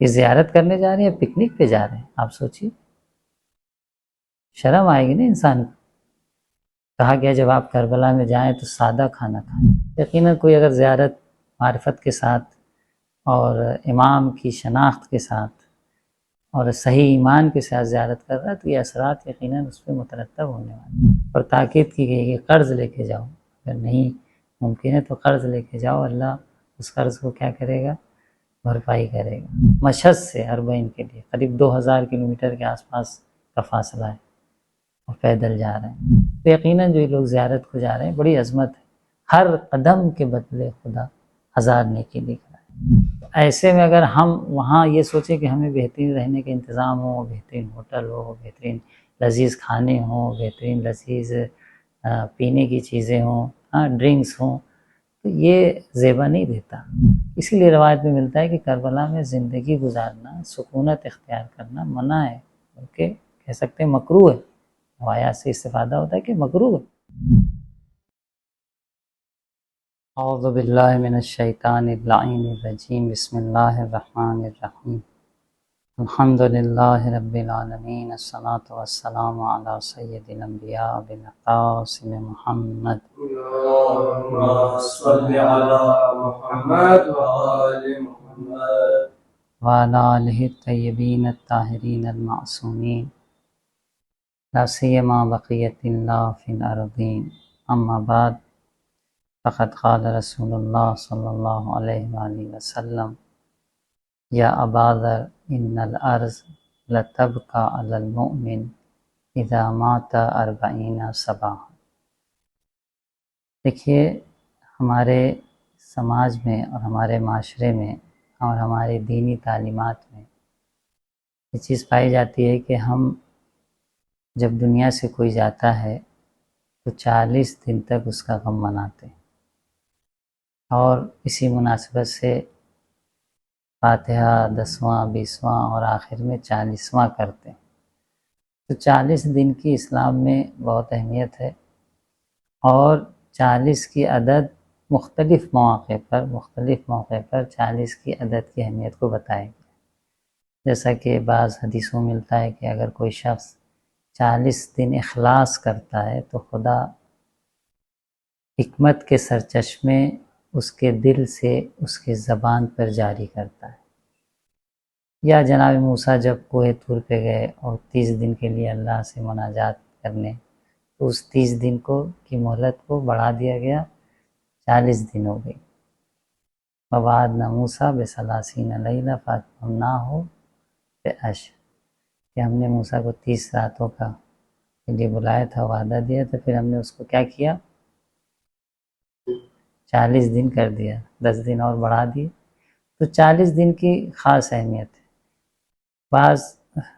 یہ زیارت کرنے جا رہے ہیں یا پکنک پہ جا رہے ہیں؟ آپ سوچیے، شرم آئے گی نا انسان کو۔ کہا گیا جب آپ کربلا میں جائیں تو سادہ کھانا کھائیں۔ یقیناً کوئی اگر زیارت معرفت کے ساتھ اور امام کی شناخت کے ساتھ اور صحیح ایمان کے ساتھ زیارت کر رہا ہے تو یہ اثرات یقیناً اس پہ مترتب ہونے والے ہیں۔ اور تاکید کی گئی کہ قرض لے کے جاؤ، اگر نہیں ممکن ہے تو قرض لے کے جاؤ، اللہ اس قرض کو کیا کرے گا؟ بھرپائی کرے گا۔ مشہد سے اربعین کے لیے قریب 2000 کلومیٹر کے آس پاس کا فاصلہ ہے اور پیدل جا رہے ہیں، تو یقیناً جو لوگ زیارت کو جا رہے ہیں بڑی عظمت ہے، ہر قدم کے بدلے خدا 1000 نیکی لکھ رہا ہے۔ ایسے میں اگر ہم وہاں یہ سوچیں کہ ہمیں بہترین رہنے کے انتظام ہو، بہترین ہوٹل ہو، بہترین لذیذ کھانے ہوں، بہترین لذیذ پینے کی چیزیں ہوں، ڈرنکس ہوں، تو یہ زیبا نہیں دیتا۔ اسی لیے روایت میں ملتا ہے کہ کربلا میں زندگی گزارنا، سکونت اختیار کرنا منع ہے، بلکہ کہہ سکتے ہیں مکروہ ہے۔ روایات سے استفادہ ہوتا ہے کہ مکروہ ہے۔ اعوذ باللہ من الشیطان اللعین الرجیم، بسم اللہ الرحمن الرحیم، الحمد للہ رب العالمین، الصلاۃ والسلام علی سید الانبیاء بالقاسم محمد اللهم صل على محمد وآل محمد وعلی آلہ الطیبین الطاہرین المعصومین، لا سیما بقیت اللہ فی الارضین، اما بعد، فقد قال رسول اللہ صلی اللہ علیہ وآلہ وسلم، یا ابا ذر ان الارض لتبقى علی المؤمن اذا مات 40 صباحا۔ دیکھیے، ہمارے سماج میں اور ہمارے معاشرے میں اور ہماری دینی تعلیمات میں یہ چیز پائی جاتی ہے کہ ہم جب دنیا سے کوئی جاتا ہے تو 40 دن تک اس کا غم مناتے ہیں، اور اسی مناسبت سے فاتحہ 10واں 20واں اور آخر میں 40واں کرتے ہیں۔ تو 40 دن کی اسلام میں بہت اہمیت ہے، اور 40 کی عدد مختلف مواقع پر 40 کی عدد کی اہمیت کو بتائے گیا، جیسا کہ بعض حدیثوں میں ملتا ہے کہ اگر کوئی شخص 40 دن اخلاص کرتا ہے تو خدا حکمت کے سرچشمے اس کے دل سے اس کے زبان پر جاری کرتا ہے۔ یا جناب موسیٰ جب کوہ طور پہ گئے اور 30 دن کے لیے اللہ سے مناجات کرنے، تو اس 30 دن کی مہلت کو بڑھا دیا گیا، 40 دن ہو گئی۔ وَوَعَدْنَا مُوسَىٰ بِثَلَاثِينَ لَيْلَةً فَأَتْمَمْنَاهُ بِعَشْرٍ، کہ ہم نے موسیٰ کو 30 راتوں کا کے لیے بلایا تھا، وعدہ دیا تھا، پھر ہم نے اس کو کیا کیا؟ 40 دن کر دیا، 10 دن اور بڑھا دیے۔ تو 40 دن کی خاص اہمیت ہے۔ بعض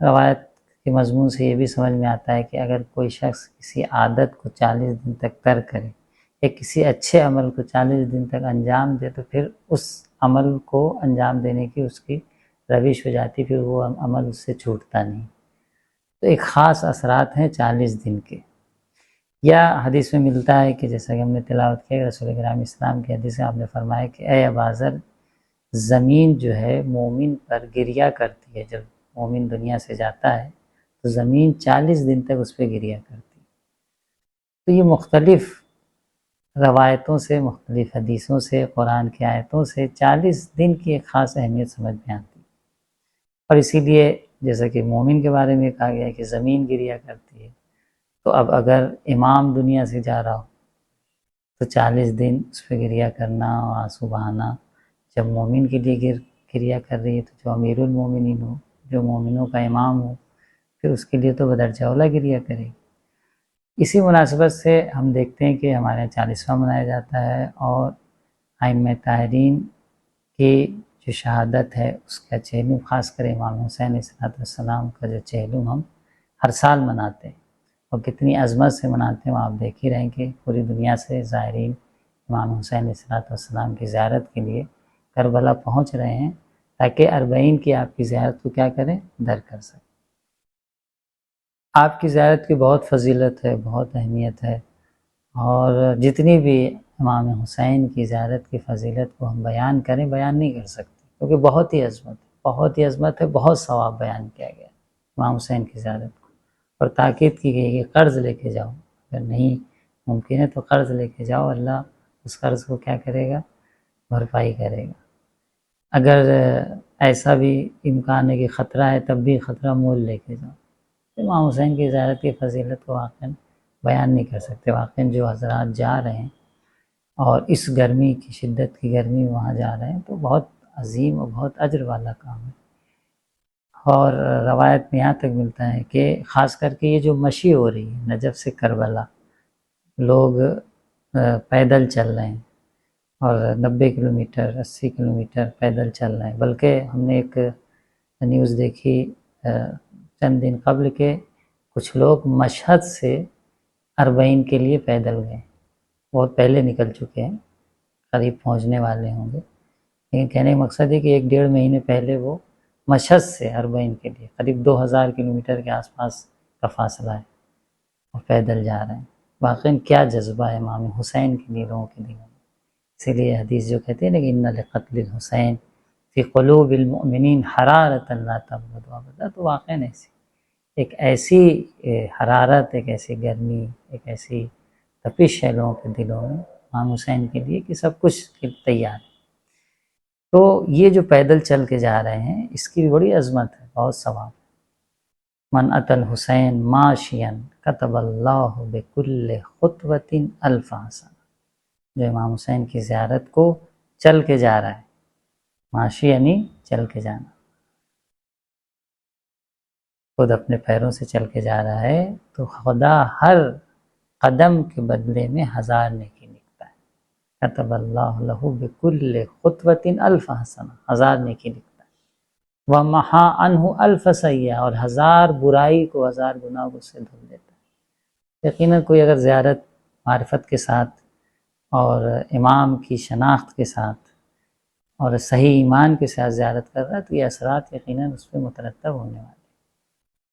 روایت کے مضمون سے یہ بھی سمجھ میں آتا ہے کہ اگر کوئی شخص کسی عادت کو 40 دن تک ترک کرے یا کسی اچھے عمل کو 40 دن تک انجام دے تو پھر اس عمل کو انجام دینے کی اس کی روش ہو جاتی، پھر وہ عمل اس سے چھوٹتا نہیں۔ تو ایک خاص اثرات ہیں 40 دن کے۔ یا حدیث میں ملتا ہے کہ جیسا کہ ہم نے تلاوت کیا، رسول کرام اسلام کی حدیث میں آپ نے فرمایا کہ اے ابا ذر، زمین جو ہے مومن پر گریہ کرتی ہے، جب مومن دنیا سے جاتا ہے تو زمین 40 دن تک اس پہ گریہ کرتی ہے۔ تو یہ مختلف روایتوں سے، مختلف حدیثوں سے، قرآن کی آیتوں سے 40 دن کی ایک خاص اہمیت سمجھ میں آتی ہے، اور اسی لیے جیسا کہ مومن کے بارے میں کہا گیا ہے کہ زمین گریہ کرتی ہے، تو اب اگر امام دنیا سے جا رہا ہو تو 40 دن اس پہ گریہ کرنا اور آنسو بہانا، جب مومن کے لیے گریہ کر رہی ہے تو جو امیر المومنین ہو، جو مومنوں کا امام ہو، پھر اس کے لیے تو بدرجہ اولیٰ گریہ کرے گی۔ اسی مناسبت سے ہم دیکھتے ہیں کہ ہمارے یہاں 40واں منایا جاتا ہے، اور ائمہ طاہرین کی جو شہادت ہے اس کا چہلم، خاص کر امام حسین علیہ السلام کا جو چہلم ہم ہر سال مناتے ہیں، اور کتنی عظمت سے مناتے ہیں وہ آپ دیکھ ہی رہے ہیں کہ پوری دنیا سے زائرین امام حسین علیہ السلام کی زیارت کے لیے کربلا پہنچ رہے ہیں، تاکہ 40 کی آپ کی زیارت کو کیا کریں؟ در کر سکیں۔ آپ کی زیارت کی بہت فضیلت ہے، بہت اہمیت ہے، اور جتنی بھی امام حسین کی زیارت کی فضیلت کو ہم بیان کریں، بیان نہیں کر سکتے، کیونکہ بہت ہی عظمت ہے۔ بہت ہی عظمت ہے، بہت ثواب بیان کیا گیا امام حسین کی زیارت کو، اور تاکید کی گئی کہ قرض لے کے جاؤ، اگر نہیں ممکن ہے تو قرض لے کے جاؤ، اللہ اس قرض کو کیا کرے گا؟ بھرپائی کرے گا۔ اگر ایسا بھی امکان ہے کہ خطرہ ہے تب بھی خطرہ مول لے کے جاؤ۔ امام حسین کی زیارت کی فضیلت کو واقعاً بیان نہیں کر سکتے۔ واقعاً جو حضرات جا رہے ہیں اور اس گرمی کی شدت کی گرمی میں وہاں جا رہے ہیں تو بہت عظیم اور بہت اجر والا کام ہے۔ اور روایت میں یہاں تک ملتا ہے کہ خاص کر کے یہ جو مشی ہو رہی ہے نجف سے کربلا، لوگ پیدل چل رہے ہیں اور 90 کلومیٹر 80 کلومیٹر پیدل چل رہے ہیں، بلکہ ہم نے ایک نیوز دیکھی چند دن قبل کے کچھ لوگ مشہد سے اربعین کے لیے پیدل گئے، بہت پہلے نکل چکے ہیں، قریب پہنچنے والے ہوں گے، لیکن کہنے کا مقصد ہے کہ 1-1.5 مہینے پہلے وہ مشہد سے اربعین کے لیے قریب 2000 کلومیٹر کے آس پاس کا فاصلہ ہے اور پیدل جا رہے ہیں۔ واقعی کیا جذبہ ہے امام حسین کے لیے لوگوں کے دلوں میں، اسی لیے حدیث جو کہتے ہیں نا کہ ان لقتل الحسین فی قلوب المؤمنین حرارۃ لا تبرد ابدا، تو واقعی ایک ایسی حرارت، ایک ایسی گرمی، ایک ایسی تپش ہے لوگوں کے دلوں میں امام حسین کے لیے کہ سب کچھ تیار ہے۔ تو یہ جو پیدل چل کے جا رہے ہیں اس کی بھی بڑی عظمت ہے، بہت ثواب۔ من اتى الحسین ماشیا كتب اللہ بكل خطوۃ الف حسنہ، جو امام حسین کی زیارت کو چل کے جا رہا ہے، ماشی یعنی چل کے جانا، خود اپنے پیروں سے چل کے جا رہا ہے تو خدا ہر قدم کے بدلے میں 1000 نیکی لکھتا ہے۔ کتب اللہ لہ بکل خطوۃ الف حسنہ، 1000 نیکی لکھتا ہے۔ ومحا عنہ الف سیئہ، اور 1000 برائی کو، 1000 گناہ کو سے دھل دیتا ہے۔ یقیناً کوئی اگر زیارت معرفت کے ساتھ اور امام کی شناخت کے ساتھ اور صحیح ایمان کے ساتھ زیارت کر رہا ہے تو یہ اثرات یقیناً اس پہ مترتب ہونے والے ہیں۔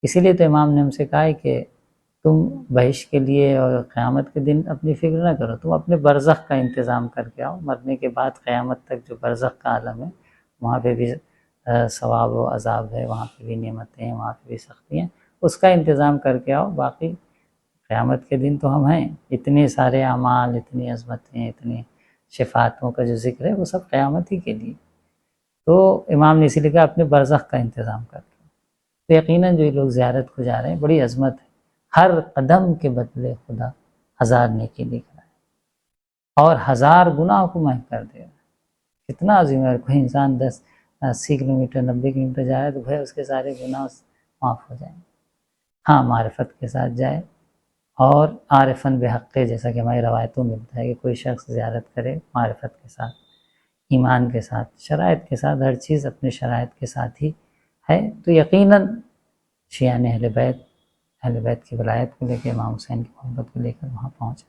اسی لیے تو امام نے ہم سے کہا ہے کہ تم بہشت کے لیے اور قیامت کے دن اپنی فکر نہ کرو، تم اپنے برزخ کا انتظام کر کے آؤ، مرنے کے بعد قیامت تک جو برزخ کا عالم ہے وہاں پہ بھی ثواب و عذاب ہے، وہاں پہ بھی نعمتیں ہیں، وہاں پہ بھی سختی ہیں، اس کا انتظام کر کے آؤ۔ باقی قیامت کے دن تو ہم ہیں، اتنے سارے اعمال، اتنی عظمتیں، اتنی شفاعتوں کا جو ذکر ہے وہ سب قیامت ہی کے لیے۔ تو امام نے اسی لیے کہا اپنے برزخ کا انتظام کر کے، تو یقیناً جو لوگ زیارت کو جا رہے ہیں بڑی عظمت ہے، ہر قدم کے بدلے خدا 1000 نیکی لکھ رہا ہے اور 1000 گناہ کو محو کر دے رہا ہے۔ کتنا عظیم ہے، کوئی انسان 80 کلومیٹر 90 کلومیٹر جا رہا ہے تو بھائی اس کے سارے گناہ معاف ہو جائیں۔ ہاں معرفت کے ساتھ جائے اور عارفاً بحق، جیسا کہ ہماری روایتوں میں ملتا ہے کہ کوئی شخص زیارت کرے معرفت کے ساتھ، ایمان کے ساتھ، شرائط کے ساتھ، ہر چیز اپنے شرائط کے ساتھ ہی ہے، تو یقیناً شیعان اہل بیت کی ولایت کو لے کے، امام حسین کی محبت کو لے کر وہاں پہنچے۔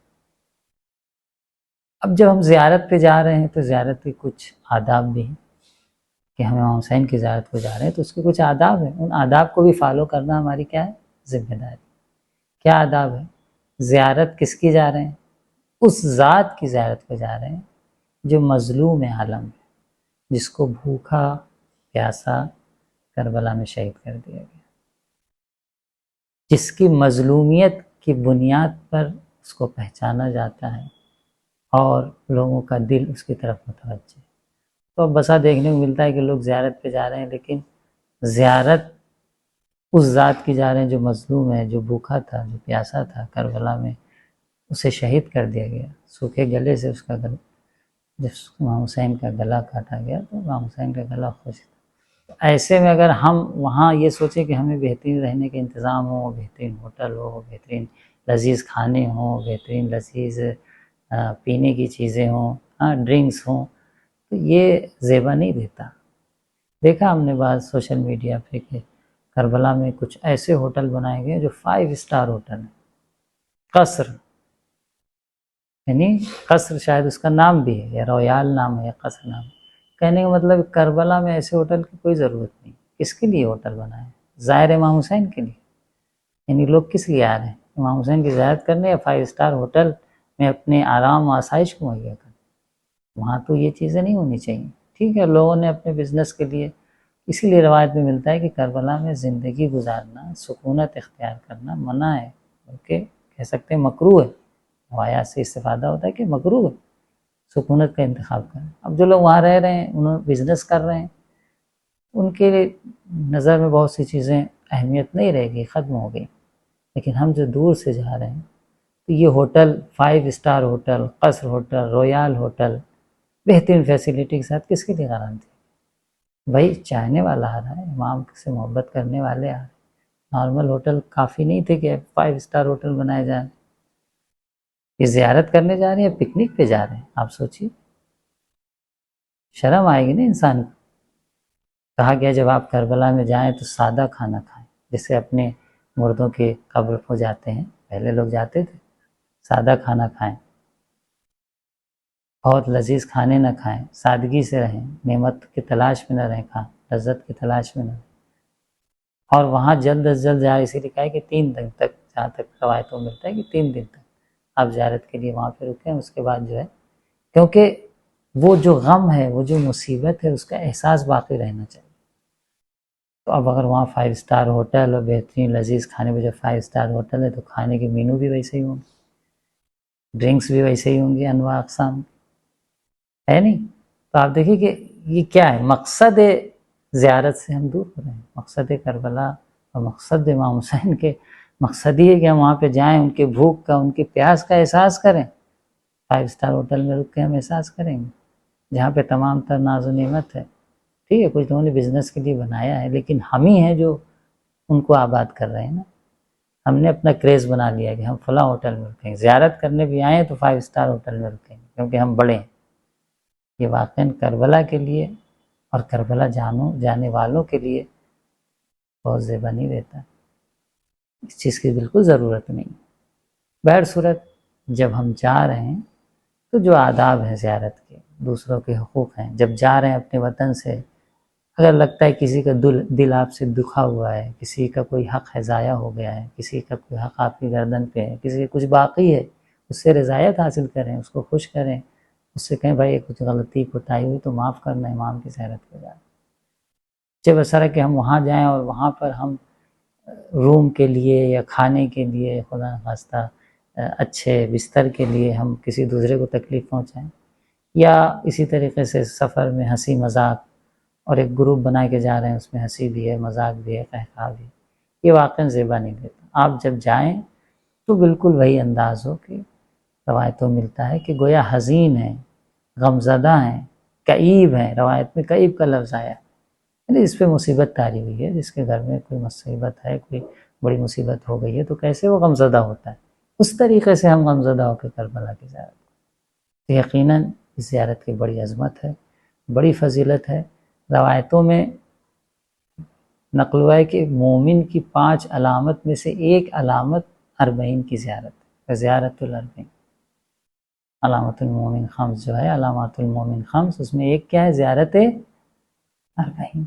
اب جب ہم زیارت پہ جا رہے ہیں تو زیارت کے کچھ آداب بھی ہیں کہ ہم امام حسین کی زیارت کو جا رہے ہیں تو اس کے کچھ آداب ہیں، ان آداب کو بھی فالو کرنا ہماری کیا ہے؟ ذمہ داری۔ کیا آداب ہے؟ زیارت کس کی جا رہے ہیں؟ اس ذات کی زیارت کو جا رہے ہیں جو مظلوم عالم ہے، جس کو بھوکا پیاسا کربلا میں شہید کر دیا گیا، جس کی مظلومیت کی بنیاد پر اس کو پہچانا جاتا ہے اور لوگوں کا دل اس کی طرف متوجہ ہے۔ تو اب بسا دیکھنے کو ملتا ہے کہ لوگ زیارت پہ جا رہے ہیں لیکن زیارت اس ذات کی جا رہے ہیں جو مظلوم ہے، جو بھوکا تھا، جو پیاسا تھا، کربلا میں اسے شہید کر دیا گیا، سوکھے گلے سے اس کا گلا، جب امام حسین کا گلا کاٹا گیا تو امام حسین کا گلا خوش تھا۔ ایسے میں اگر ہم وہاں یہ سوچیں کہ ہمیں بہترین رہنے کے انتظام ہو، بہترین ہوٹل ہو، بہترین لذیذ کھانے ہوں، بہترین لذیذ پینے کی چیزیں ہوں، ڈرنکس ہوں، تو یہ زیبا نہیں دیتا۔ دیکھا ہم نے بعض سوشل میڈیا پہ کہ کربلا میں کچھ ایسے ہوٹل بنائے گئے جو 5 اسٹار ہوٹل ہیں، قصر، یعنی قصر شاید اس کا نام بھی ہے یا رویال نام ہے یا قصر نام ہے۔ کہنے کا مطلب کربلا میں ایسے ہوٹل کی کوئی ضرورت نہیں، کس کے لیے ہوٹل بنائے؟ زائر امام حسین کے لیے، یعنی لوگ کس لیے آ رہے ہیں؟ امام حسین کی زیارت کرنے یا 5 اسٹار ہوٹل میں اپنے آرام و آسائش کو مہیا کرنے؟ وہاں تو یہ چیزیں نہیں ہونی چاہیے۔ ٹھیک ہے، لوگوں نے اپنے بزنس کے لیے اسی لیے روایت میں ملتا ہے کہ کربلا میں زندگی گزارنا، سکونت اختیار کرنا منع ہے، بلکہ کہہ سکتے ہیں مکروہ ہے۔ روایات سے استفادہ ہوتا ہے کہ مکروہ ہے، سکونت کا انتخاب کریں۔ اب جو لوگ وہاں رہ رہے ہیں، انہوں بزنس کر رہے ہیں، ان کے نظر میں بہت سی چیزیں اہمیت نہیں رہے گی، ختم ہو گئی۔ لیکن ہم جو دور سے جا رہے ہیں تو یہ ہوٹل 5 اسٹار ہوٹل، قصر ہوٹل، رویال ہوٹل، بہترین فیسلٹی کے ساتھ کس کے لیے گارنٹی؟ بھائی چاہنے والا آ رہا ہے، امام سے محبت کرنے والے آ رہے ہیں۔ نارمل ہوٹل کافی نہیں تھے کہ 5 اسٹار ہوٹل بنائے جائیں۔ یہ زیارت کرنے جا رہے ہیں، پکنک پہ جا رہے ہیں، آپ سوچیے، شرم آئے گی نا انسان کو۔ کہا گیا جب آپ کربلا میں جائیں تو سادہ کھانا کھائیں، جیسے اپنے مردوں کے قبر پہ جاتے ہیں، پہلے لوگ جاتے تھے، سادہ کھانا کھائیں، بہت لذیذ کھانے نہ کھائیں، سادگی سے رہیں، نعمت کی تلاش میں نہ رہیں، لذت کی تلاش میں نہ رہیں۔ اور وہاں جلد از جلد جائے، اسی لیے کہا ہے کہ 3 دن تک، جہاں تک روایتوں میں ملتا ہے کہ 3 دن تک آپ زیارت کے لیے وہاں پہ رکیں، اس کے بعد جو ہے، کیونکہ وہ جو غم ہے، وہ جو مصیبت ہے، اس کا احساس باقی رہنا چاہیے۔ تو اب اگر وہاں 5 اسٹار ہوٹل اور بہترین لذیذ کھانے میں، جب 5 اسٹار ہوٹل ہے تو کھانے کے مینو بھی ویسے ہی ہوں گے، ڈرنکس بھی ویسے ہی ہوں گے، انواع اقسام ہے نہیں؟ تو آپ دیکھیں کہ یہ کیا ہے، مقصد زیارت سے ہم دور ہو رہے ہیں۔ مقصد کربلا اور مقصد امام حسین کے مقصد یہ ہے کہ ہم وہاں پہ جائیں، ان کے بھوک کا، ان کے پیاس کا احساس کریں۔ 5 اسٹار ہوٹل میں رک کے ہم احساس کریں گے، جہاں پہ تمام تر ناز و نعمت ہے۔ ٹھیک ہے، کچھ لوگوں نے بزنس کے لیے بنایا ہے، لیکن ہم ہی ہیں جو ان کو آباد کر رہے ہیں نا۔ ہم نے اپنا کریز بنا لیا کہ ہم فلاں ہوٹل میں رکیں گے، زیارت کرنے بھی آئیں تو 5 اسٹار ہوٹل میں رکیں گے کیونکہ ہم بڑے ہیں۔ یہ واقعاً کربلا کے لیے اور کربلا جانے والوں کے لیے بہت زیبا نہیں دیتا، اس چیز کی بالکل ضرورت نہیں۔ بہر صورت جب ہم جا رہے ہیں تو جو آداب ہیں زیارت کے، دوسروں کے حقوق ہیں، جب جا رہے ہیں اپنے وطن سے، اگر لگتا ہے کسی کا دل آپ سے دکھا ہوا ہے، کسی کا کوئی حق ہے ضائع ہو گیا ہے، کسی کا کوئی حق آپ کی گردن پہ ہے، کسی کا کچھ باقی ہے، اس سے رضایت حاصل کریں، اس کو خوش کریں، اس سے کہیں بھائی کچھ غلطی کوتاہی ہوئی تو معاف کرنا، امام کی زیارت پہ جائیں۔ جب ایسا ہے کہ ہم وہاں جائیں اور وہاں پر ہم روم کے لیے یا کھانے کے لیے، خدا نخواستہ اچھے بستر کے لیے ہم کسی دوسرے کو تکلیف پہنچائیں، یا اسی طریقے سے سفر میں ہنسی مذاق اور ایک گروپ بنا کے جا رہے ہیں، اس میں ہنسی بھی ہے، مذاق بھی ہے، قہقہ بھی ہے، یہ واقعاً زیبا نہیں دیتا۔ آپ جب جائیں تو بالکل وہی انداز ہو کہ روایتوں ملتا ہے کہ گویا حزین ہیں، غمزدہ ہیں، کئیب ہیں، روایت میں کئیب کا لفظ آیا، یعنی اس پہ مصیبت طاری ہوئی ہے، جس کے گھر میں کوئی مصیبت ہے، کوئی بڑی مصیبت ہو گئی ہے تو کیسے وہ غمزدہ ہوتا ہے، اس طریقے سے ہم غمزدہ ہو کے کربلا کی زیارت کریں۔ یقیناً اس زیارت کی بڑی عظمت ہے، بڑی فضیلت ہے۔ روایتوں میں نقل ہوا ہے کہ مومن کی 5 علامت میں سے ایک علامت 40 کی زیارت ہے، زیارت الاربعین۔ علامت المومن خمس جو ہے، علامات المومن خمس، اس میں ایک کیا ہے؟ زیارت 40،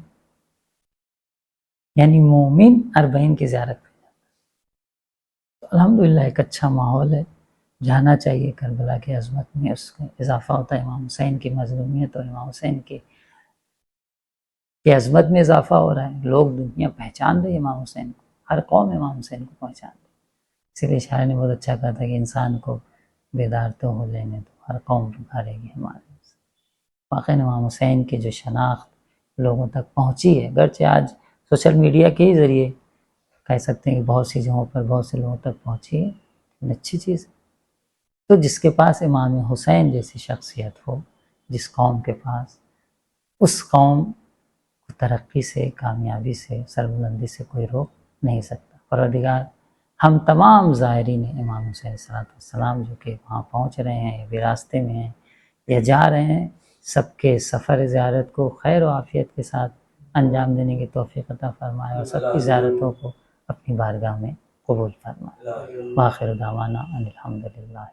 یعنی مومن 40 کی زیارت پہ جاتا ہے۔ الحمدللہ ایک اچھا ماحول ہے، جانا چاہیے کربلا کی عظمت میں، اس کا اضافہ ہوتا ہے، امام حسین کی مظلومیت اور امام حسین کی عظمت میں اضافہ ہو رہا ہے، لوگ دنیا پہچان رہی ہے امام حسین کو، ہر قوم امام حسین کو پہچان رہی ہے۔ اسی لیے شاعر نے بہت اچھا کہا تھا کہ انسان کو بیدار تو ہو لینے تو، ہر قوم پکارے گی ہمارے۔ واقعی امام حسین کی جو شناخت لوگوں تک پہنچی ہے، گرچہ آج سوشل میڈیا کے ہی ذریعے کہہ سکتے ہیں کہ بہت سی جگہوں پر بہت سے لوگوں تک پہنچی ہے، لیکن اچھی چیز ہے۔ تو جس کے پاس امام حسین جیسی شخصیت ہو، جس قوم کے پاس، اس قوم کو ترقی سے، کامیابی سے، سربلندی سے کوئی روک نہیں سکتا۔ پروردگار ہم تمام زائرین امام حسین صلی اللہ علیہ وسلم جو کہ وہاں پہنچ رہے ہیں، یا راستے میں ہیں یا جا رہے ہیں، سب کے سفر زیارت کو خیر و عافیت کے ساتھ انجام دینے کی توفیق عطا فرمائے، اور سب کی زیارتوں کو اپنی بارگاہ میں قبول فرمائے۔ وآخر دعوانا ان الحمدللہ۔